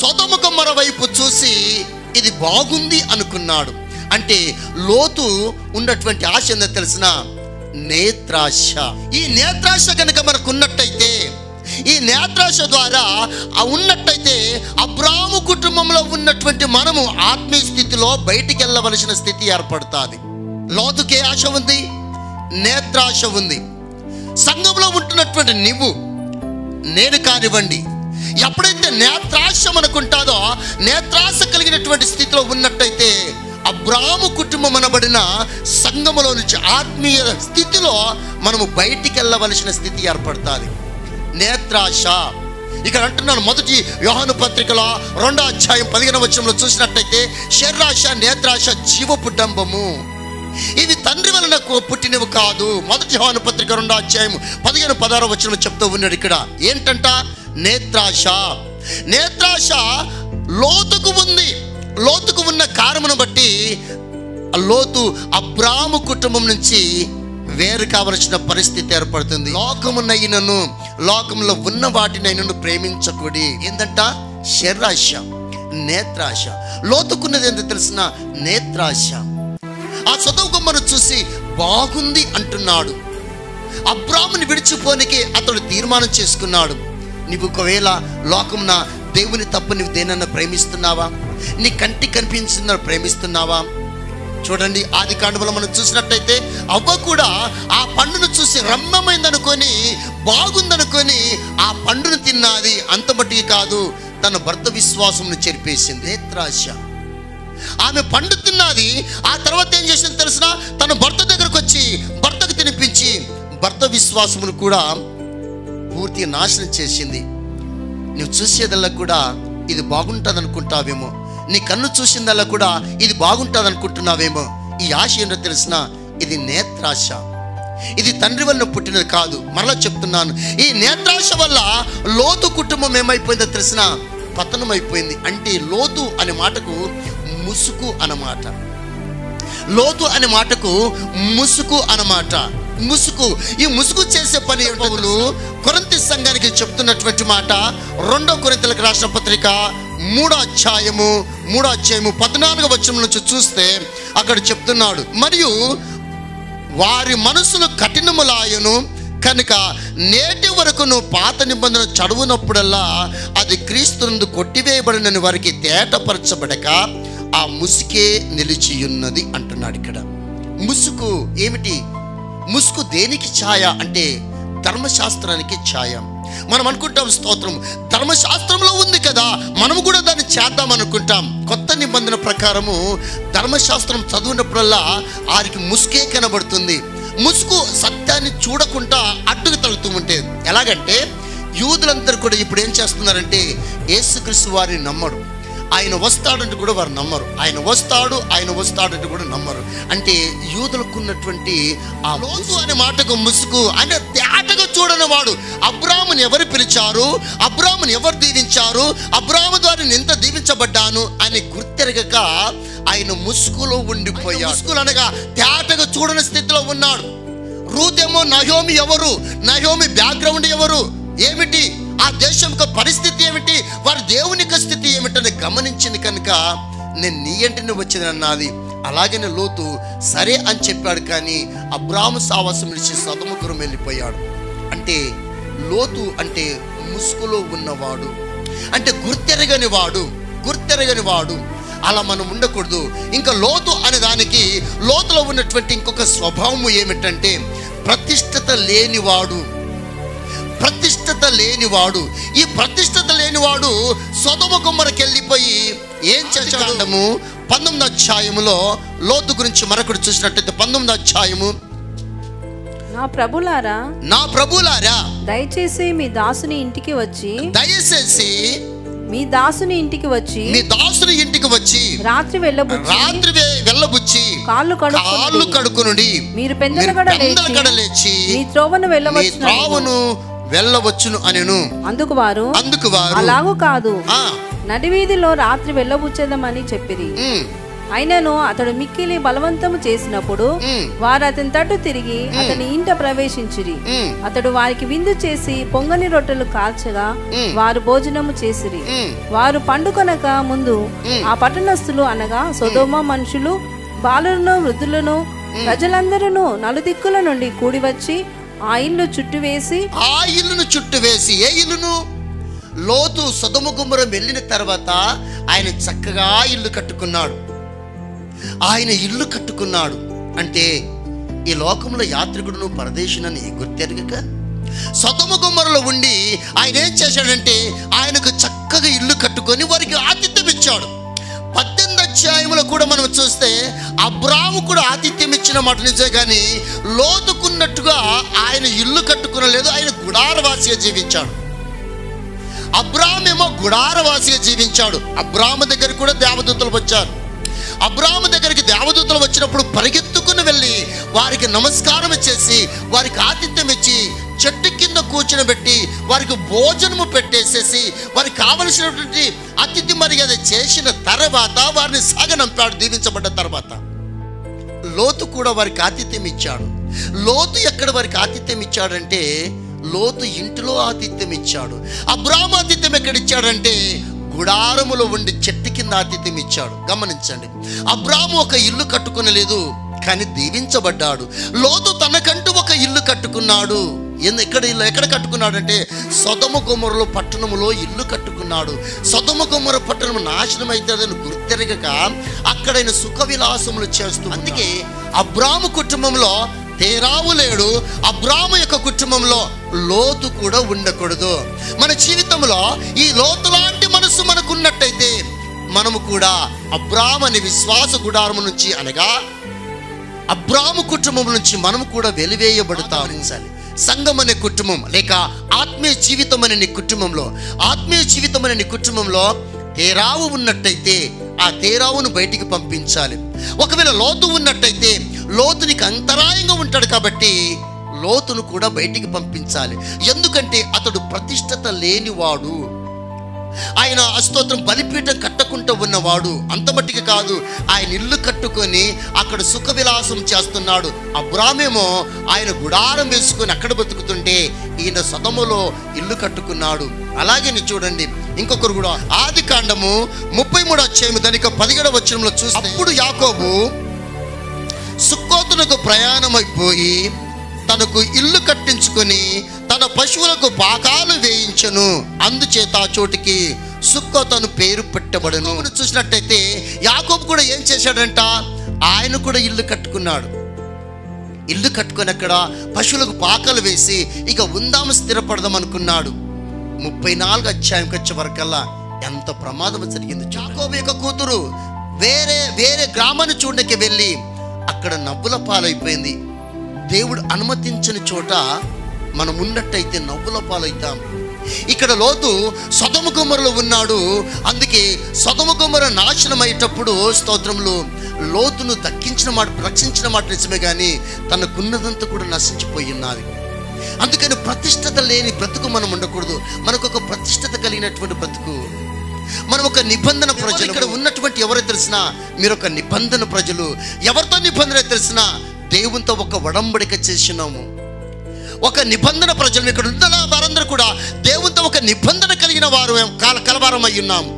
సొదొమ గొమొర్ర వైపు చూసి ఇది బాగుంది అనుకున్నాడు. అంటే లోతు ఉన్నటువంటి ఆశ ఏందో తెలిసిన నేత్రాశ. ఈ నేత్రాశ కనుక మనకు ఉన్నట్టయితే, ఈ నేత్రాశ ద్వారా ఉన్నట్టయితే అబ్రాము కుటుంబంలో ఉన్నటువంటి మనము ఆత్మీయ స్థితిలో బయటికి వెళ్ళవలసిన స్థితి ఏర్పడుతుంది. లోతుకే ఆశ ఉంది, నేత్రాశ ఉంది. సంఘంలో ఉంటున్నటువంటి నీవు నేను కానివ్వండి, ఎప్పుడైతే నేత్రాశ మనకుంటాదో, నేత్రాశ కలిగినటువంటి స్థితిలో ఉన్నట్టయితే అబ్రాము కుటుంబం అనబడిన సంఘములో నుంచి ఆత్మీయ స్థితిలో మనము బయటికి వెళ్ళవలసిన స్థితి ఏర్పడుతుంది. నేత్రాశ ఇక్కడ అంటున్నాను. మొదటి యోహాను పత్రికలో 2వ అధ్యాయం 15వ వచనంలో చూసినట్టయితే శరీరాశ, నేత్రాశ జీవపు డంబము, ఇవి తండ్రి వలన పుట్టినవి కాదు. మొదటి యోహాను పత్రిక 2వ అధ్యాయం 15-16వ వచనంలో చెప్తూ ఉన్నాడు. ఇక్కడ ఏంటంట? నేత్రాశ. నేత్రాశ లోతుకు ఉంది. లోతుకు ఉన్న కారణమును బట్టి లోతు అబ్రాము కుటుంబం నుంచి వేరు కావలసిన పరిస్థితి ఏర్పడుతుంది. లోకమునైనను లోకంలో ఉన్న వాటినైనను ప్రేమించకూడి. ఏంటంట? శరీరాశ, నేత్రాశ. లోతుకున్నది ఏంటో తెలిసిన నేత్రాశ. ఆ సొదొమ గొమొర్ర చూసి బాగుంది అంటున్నాడు. అబ్రాముని విడిచిపోనికి అతడు తీర్మానం చేసుకున్నాడు. నీవు ఒకవేళ లోకమున దేవుని తప్ప నువ్వు దేనన్నా ప్రేమిస్తున్నావా? నీ కంటికి కనిపించిన ప్రేమిస్తున్నావా? చూడండి, ఆది కాండములో మనం చూసినట్టయితే అవ్వ కూడా ఆ పండును చూసి రమ్యమైందనుకొని, బాగుందనుకొని ఆ పండును తిన్నది. అంత మట్టికి కాదు, తన భర్త విశ్వాసమును చెరిపేసింది. నేత్రాశ. ఆమె పండు తిన్నది. ఆ తర్వాత ఏం చేసింది తెలిసిన? తన భర్త దగ్గరకు వచ్చి భర్తకు తినిపించి భర్త విశ్వాసమును కూడా పూర్తిగా నాశనం చేసింది. నువ్వు చూసేదల్లా కూడా ఇది బాగుంటుంది అనుకుంటావేమో, నీ కన్ను చూసిందల్లా కూడా ఇది బాగుంటుంది అనుకుంటున్నావేమో. ఈ ఆశ ఏంటో తెలిసిన? ఇది నేత్రాశ. ఇది తండ్రి వల్ల పుట్టినది కాదు. మరలా చెప్తున్నాను, ఈ నేత్రాశ వల్ల లోతు కుటుంబం ఏమైపోయిందో తెలిసిన? పతనం అయిపోయింది. అంటే లోతు అనే మాటకు ముసుగు అన్నమాట. లోతు అనే మాటకు ముసుగు అన్నమాట. ముసుగు. ఈ ముసుగు చేసే పని పౌలు కొరింథీ సంఘానికి చెప్తున్నటువంటి మాట 2వ కొరింథీయులకు రాసిన పత్రిక 3వ అధ్యాయము 14వ వచనం నుంచి చూస్తే అక్కడ చెప్తున్నాడు, మరియు వారి మనసులు కఠినములాయను కనుక నేటి వరకు నువ్వు పాత నిబంధన చదువునప్పుడల్లా అది క్రీస్తునందు కొట్టివేయబడినని వారికి తేటపరచబడక ఆ ముసుకే నిలిచియున్నది అంటున్నాడు. ఇక్కడ ముసుగు ఏమిటి? ముసుగు దేనికి ఛాయ అంటే ధర్మశాస్త్రానికి ఛాయ. మనం అనుకుంటాం, స్తోత్రం, ధర్మశాస్త్రంలో ఉంది కదా, మనము కూడా దాన్ని చేద్దాం అనుకుంటాం. కొత్త నిబంధన ప్రకారము ధర్మశాస్త్రం చదివినప్పుడల్లా వారికి ముసుగే కనబడుతుంది. ముసుగు సత్యాన్ని చూడకుండా అడ్డుకు తగులుతూ ఉంటుంది. ఎలాగంటే యూదులందరూ కూడా ఇప్పుడు ఏం చేస్తున్నారంటే యేసుక్రీస్తు వారిని నమ్మరు. ఆయన వస్తాడంటే కూడా వారు నమ్మరు. ఆయన వస్తాడంటే కూడా నమ్మరు. అంటే యూదులకు ఉన్నటువంటి ఆ లోతు అనే మాటకు ముసుగు. అంటే తేటగా చూడని వాడు. అబ్రాముని ఎవరు పిలిచారు, అబ్రాముని ఎవరు దీవించారు, అబ్రాము ద్వారా నేను ఎంత దీవించబడ్డాను అని గుర్తెరగక ఆయన ముసుగులో ఉండిపోయాడు. ముసుగులు అనగా తేటగా చూడని స్థితిలో ఉన్నాడు. రూతేమో నయోమి ఎవరు, నయోమి బ్యాక్గ్రౌండ్ ఎవరు, ఏమిటి, ఆ దేశం యొక్క పరిస్థితి ఏమిటి, వారి దేవుని యొక్క స్థితి ఏమిటని గమనించింది కనుక నేను నీ ఇంటిని వచ్చినన్నది. అలాగనే లోతు సరే అని చెప్పాడు. కానీ అబ్రాము సావాసం నుంచి సొదొమకు వెళ్ళిపోయాడు. అంటే లోతు అంటే ముసుగులో ఉన్నవాడు, అంటే గుర్తెరగని వాడు. అలా మనం ఉండకూడదు. ఇంకా లోతు అనే దానికి లోతులో ఉన్నటువంటి ఇంకొక స్వభావము ఏమిటంటే ప్రతిష్టత లేనివాడు. ఈ ప్రతిష్టత లేనివాడు సొదొమ గొమొర్రకి వెళ్ళిపోయి ఏం చేశాడు? 19వ అధ్యాయములో లోతు గురించి మరొకటి చూసినట్టయితే 19వ అధ్యాయము, నా ప్రభులారా దయచేసి మీ దాసుని ఇంటికి వచ్చి రాత్రి వెళ్ళబుచ్చి కాళ్ళు కడుక్కునుడి. మీరు పెందలకడ లేచి మీ త్రోవను వెళ్ళవచ్చును అనెను. అందుకు వారు అలాగూ కాదు, నడివీధిలో రాత్రి వెళ్ళబుచ్చేదమని చెప్పిరి. అయినను అతడు మిక్కిలి బలవంతము చేసినప్పుడు వారు అతని తట్టు తిరిగి అతని ఇంట ప్రవేశించిరి. అతడు వారికి విందు చేసి పొంగని రొట్టెలు కాల్చగా వారు భోజనము చేసిరి. వారు పండుకొనక ముందు ఆ పట్టణస్థులు అనగా సొదొమ మనుషులు, బాలులను, వృద్ధులను, ప్రజలందరూ నలుదిక్కుల నుండి కూడి వచ్చి ఆ ఇల్లును చుట్టువేసి, ఏ ఇల్లును? లోతు సొదొమ గొమొర్రా వెళ్ళిన తర్వాత ఆయన చక్కగా ఇల్లు కట్టుకున్నాడు. ఆయన ఇల్లు కట్టుకున్నాడు అంటే ఈ లోకంలో యాత్రికుడును పరదేశునని గుర్తెరగక సొదొమ గొమొర్రాలో ఉండి ఆయన ఏం చేశాడంటే ఆయనకు చక్కగా ఇల్లు కట్టుకొని వారికి ఆతిథ్యం ఇచ్చాడు. 18వ అధ్యాయంలో కూడా మనం చూస్తే అబ్రాము కూడా ఆతిథ్యం ఇచ్చిన మాట నిజమే, కానీ లోతుకున్నట్టుగా ఆయన ఇల్లు కట్టుకునలేదు. ఆయన గుడారవాసిగా జీవించాడు. అబ్రామేమో గుడారవాసిగా జీవించాడు. అబ్రాము దగ్గర కూడా దేవదూతలు వచ్చారు. అబ్రాము దగ్గరికి దేవదూతలు వచ్చినప్పుడు పరిగెత్తుకుని వెళ్ళి వారికి నమస్కారం చేసి వారికి ఆతిథ్యం ఇచ్చి చెట్టు కింద కూర్చునబెట్టి వారికి భోజనము పెట్టేసేసి వారికి కావలసినటువంటి అతిథి మర్యాద చేసిన తర్వాత వారిని సాగనంపాడు. దీవించబడ్డ తర్వాత లోతు కూడా వారికి ఆతిథ్యం ఇచ్చాడు. లోతు ఎక్కడ వారికి ఆతిథ్యం ఇచ్చాడంటే లోతు ఇంటిలో ఆతిథ్యం ఇచ్చాడు. అబ్రాము ఆతిథ్యం ఎక్కడ ఇచ్చాడంటే గుడారములో ఉండి చెట్టు కింద ఆతిథ్యం ఇచ్చాడు. గమనించండి, అబ్రాము ఒక ఇల్లు కట్టుకునలేదు, కానీ దీవించబడ్డాడు. లోతు తనకంటూ ఒక ఇల్లు కట్టుకున్నాడు. ఎక్కడ కట్టుకున్నాడంటే సొదొమ గొమొర్రా పట్టణములో ఇల్లు కట్టుకున్నాడు. సొదొమ గొమొర్రా పట్టణం నాశనం అవుతుందని గుర్తెరగక అక్కడ ఆయన సుఖ విలాసములు చేస్తూ, అందుకే అబ్రాము కుటుంబంలో తేరావు లేడు. అబ్రాము యొక్క కుటుంబంలో లోతు కూడా ఉండకూడదు. మన జీవితంలో ఈ లోతు లాంటి మనసు మనకున్నట్టయితే మనము కూడా అబ్రాము అనే విశ్వాస గుడారము నుంచి అనగా అబ్రాము కుటుంబం నుంచి మనము కూడా వెలివేయబడతాం. సంఘం అనే కుటుంబం లేక ఆత్మీయ జీవితం అనే నీ కుటుంబంలో తేరావు ఉన్నట్టయితే ఆ తేరావును బయటికి పంపించాలి. ఒకవేళ లోతు ఉన్నట్టయితే లోతు నీకు అంతరాయంగా ఉంటాడు కాబట్టి లోతును కూడా బయటికి పంపించాలి. ఎందుకంటే అతడు ప్రతిష్టత లేనివాడు. ఆయన స్తోత్రం బలిపీఠం కట్టకుండా ఉన్నవాడు. అంత మట్టికి కాదు, ఆయన ఇల్లు కట్టుకొని అక్కడ సుఖ విలాసం చేస్తున్నాడు. అబ్రామేమో ఆయన గుడారం వేసుకొని అక్కడ బతుకుతుంటే ఈయన సొదొమలో ఇల్లు కట్టుకున్నాడు. అలాగే చూడండి ఇంకొకరు కూడా ఆదికాండము 33వ అధ్యాయం దానికి 17వ వచనంలో చూస్తే, అప్పుడు యాకోబు సుక్కోతునకు ప్రయాణమైపోయి తనకు ఇల్లు కట్టించుకొని తన పశువులకు పాకాలు వేయించను. అందుచేత ఆ చోటికి సుక్కోతు అను పేరు పెట్టబడను. చూసినట్టయితే యాకోబు కూడా ఏం చేశాడంట, ఆయన కూడా ఇల్లు కట్టుకున్నాడు. ఇల్లు కట్టుకొని అక్కడ పశువులకు పాకలు వేసి ఇక ఉందాము స్థిరపడదాం అనుకున్నాడు. 34వ అధ్యాయంకి వచ్చే వరకల్లా ఎంత ప్రమాదం జరిగింది. యాకోబు యొక్క కూతురు వేరే గ్రామాన్ని చూడడానికి వెళ్ళి అక్కడ నవ్వుల పాలైపోయింది. దేవుడు అనుమతించని చోట మనం ఉన్నట్టయితే నవ్వుల పాలవుతాం. ఇక్కడ లోతు సొదొమ గొమొర్రాలో ఉన్నాడు. అందుకే సొదొమ గొమొర్రా నాశనం అయ్యేటప్పుడు స్తోత్రములు లోతును రక్షించిన మాట నిజమే, కానీ తనకున్నదంతా కూడా నశించిపోయి ఉన్నది. అందుకని ప్రతిష్టత లేని బ్రతుకు మనం ఉండకూడదు. మనకు ఒక ప్రతిష్టత కలిగినటువంటి బ్రతుకు. మనం ఒక నిబంధన ప్రజలు. ఇక్కడ ఉన్నటువంటి ఎవరో తెలిసినా మీరు ఒక నిబంధన ప్రజలు. ఎవరితో నిబంధన తెలిసినా దేవునితో ఒక ఒడంబడిక చేసినాము. ఒక నిబంధన ప్రజలు. ఇక్కడ ఉన్న వారందరూ కూడా దేవునితో ఒక నిబంధన కలిగిన వారు కలవారం అయి ఉన్నాము.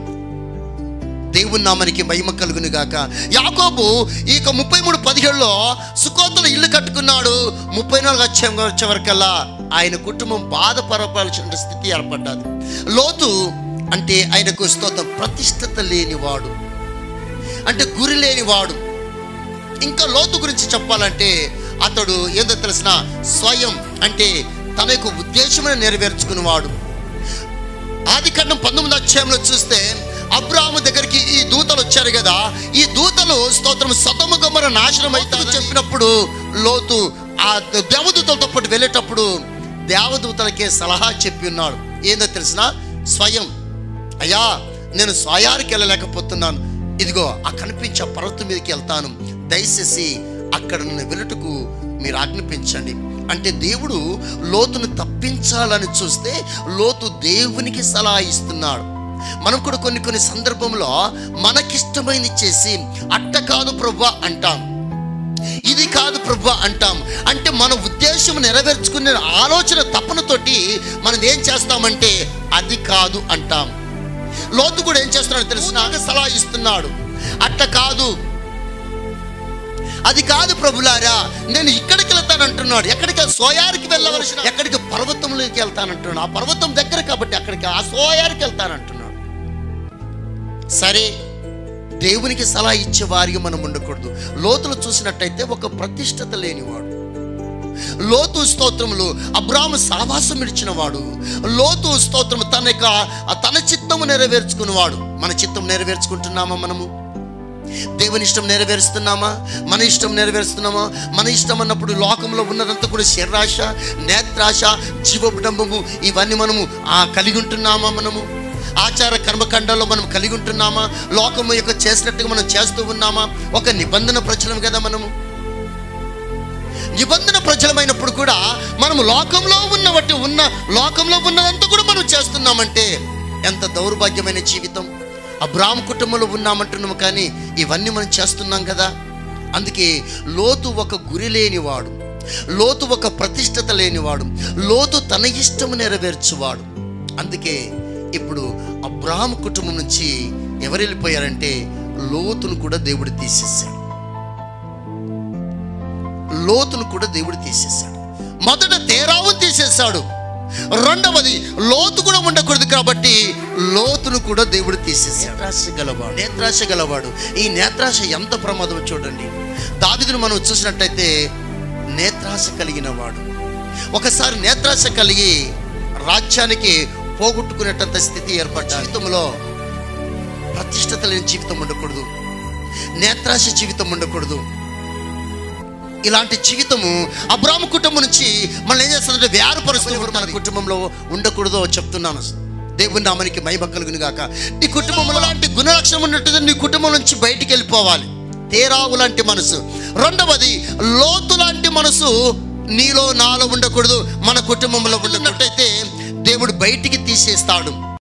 దేవుని నామానికి మహిమ కలుగును గాక. యాకోబు ఈ 33:17లో సుక్కోతులో ఇల్లు కట్టుకున్నాడు. 34వ అధ్యాయం వచ్చే వరకల్లా ఆయన కుటుంబం బాధపడవలసిన స్థితి ఏర్పడ్డది. లోతు అంటే ఆయనకు స్తోత్రం ప్రతిష్టత లేనివాడు, అంటే గురి లేనివాడు. ఇంకా లోతు గురించి చెప్పాలంటే అతడు ఏందో తెలిసిన స్వయం అంటే తన యొక్క ఉద్దేశమును నెరవేర్చుకునేవాడు. ఆదికాండం 19వ అధ్యాయంలో చూస్తే అబ్రాహాము దగ్గరికి ఈ దూతలు వచ్చారు కదా. ఈ దూతలు స్తోత్రం సొదొమ గొమొర్రా నాశనం అవుతారని చెప్పినప్పుడు లోతు ఆ దేవదూతలతో పాటు వెళ్ళేటప్పుడు దేవదూతలకే సలహా చెప్పి ఉన్నాడు. ఏందో తెలిసిన స్వయం, అయ్యా నేను స్వయానికి వెళ్ళలేకపోతున్నాను, ఇదిగో ఆ కనిపించే పర్వతం మీదకి వెళ్తాను, దయచేసి అక్కడ నన్ను వెళ్ళుటకు మీరు ఆజ్ఞాపించండి. అంటే దేవుడు లోతును తప్పించాలని చూస్తే లోతు దేవునికి సలహా ఇస్తున్నాడు. మనం కూడా కొన్ని సందర్భంలో మనకిష్టమైనది చేసి అట్ట కాదు ప్రభువా అంటాం, ఇది కాదు ప్రభువా అంటాం. అంటే మన ఉద్దేశం నెరవేర్చుకునే ఆలోచన తపనతోటి మనం ఏం చేస్తామంటే అది కాదు అంటాం. లోతు కూడా ఏం చేస్తున్నాడు తెలిసిన సలహా ఇస్తున్నాడు, అట్ట కాదు, అది కాదు ప్రభులారా, నేను ఇక్కడికి వెళ్తానంటున్నాడు. ఎక్కడికి? సోయారికి వెళ్ళవలసిన, ఎక్కడికి? పర్వతంలోకి వెళ్తానంటున్నాడు. ఆ పర్వతం దగ్గర కాబట్టి అక్కడికి, ఆ సోయారికి వెళ్తానంటున్నాడు. సరే, దేవునికి సలహా ఇచ్చే వారికి మనం ఉండకూడదు. లోతులు చూసినట్టయితే ఒక ప్రతిష్టత లేనివాడు. లోతు స్తోత్రములు అబ్రాహాము సావాసం ఇచ్చిన వాడు. లోతు స్తోత్రము తన చిత్తము నెరవేర్చుకున్నవాడు. మన చిత్తం నెరవేర్చుకుంటున్నామా? మనము దేవుని ఇష్టం నెరవేరుస్తున్నామా? మన ఇష్టం నెరవేరుస్తున్నామా? మన ఇష్టం అన్నప్పుడు లోకంలో ఉన్నదంతా కూడా శరీరాశ, నేత్రాశ, జీవడంబము ఇవన్నీ మనము కలిగి ఉంటున్నామా? మనము ఆచార కర్మకాండాల్లో మనం కలిగి ఉంటున్నామా? లోకము యొక్క చేసినట్టుగా మనం చేస్తూ ఉన్నామా? ఒక నిబంధన ప్రజలం కదా మనము. నిబంధన ప్రజలమైనప్పుడు కూడా మనము లోకంలో లోకంలో ఉన్నదంతా కూడా మనం చేస్తున్నామంటే ఎంత దౌర్భాగ్యమైన జీవితం. అబ్రాహాము కుటుంబంలో ఉన్నామంటున్నాము, కానీ ఇవన్నీ మనం చేస్తున్నాం కదా. అందుకే లోతు ఒక గురి లేనివాడు, లోతు ఒక ప్రతిష్టత లేనివాడు, లోతు తన ఇష్టము నెరవేర్చువాడు. అందుకే ఇప్పుడు అబ్రాహాము కుటుంబం నుంచి ఎవరు వెళ్ళిపోయారంటే లోతును కూడా దేవుడు తీసేశాడు. లోతును కూడా దేవుడు తీసేశాడు. మొదట తేరావును తీసేశాడు, రెండవది లోతు కూడా ఉండకూడదు కాబట్టి లోతును కూడా దేవుడు తీసేశాడు. నేత్రాశ గలవాడు. ఈ నేత్రాశ ఎంత ప్రమాదం చూడండి. దావీదును మనం చూసినట్టయితే నేత్రాశ కలిగిన వాడు. ఒకసారి నేత్రాశ కలిగి రాజ్యానికి పోగొట్టుకునేటంత స్థితి ఏర్పడ్డ జీవితంలో ప్రతిష్టత లేని జీవితం ఉండకూడదు, నేత్రాశ జీవితం ఉండకూడదు. ఇలాంటి జీవితము అబ్రాహాము కుటుంబం నుంచి మనం ఏం చేస్తుందంటే వేరుపరుస్తూ మన కుటుంబంలో ఉండకూడదో చెప్తున్నాను. దేవుని నామానికి మహిమ కలుగును గాక. నీ కుటుంబంలో లాంటి గుణలక్షణం ఉన్నట్టుగా నీ కుటుంబం నుంచి బయటికి వెళ్ళిపోవాలి. తేరావు లాంటి మనసు. రెండవది లోతు లాంటి మనసు నీలో నాలో ఉండకూడదు, మన కుటుంబంలో ఉన్నట్టయితే దేవుడు బయటికి తీసేస్తాడు.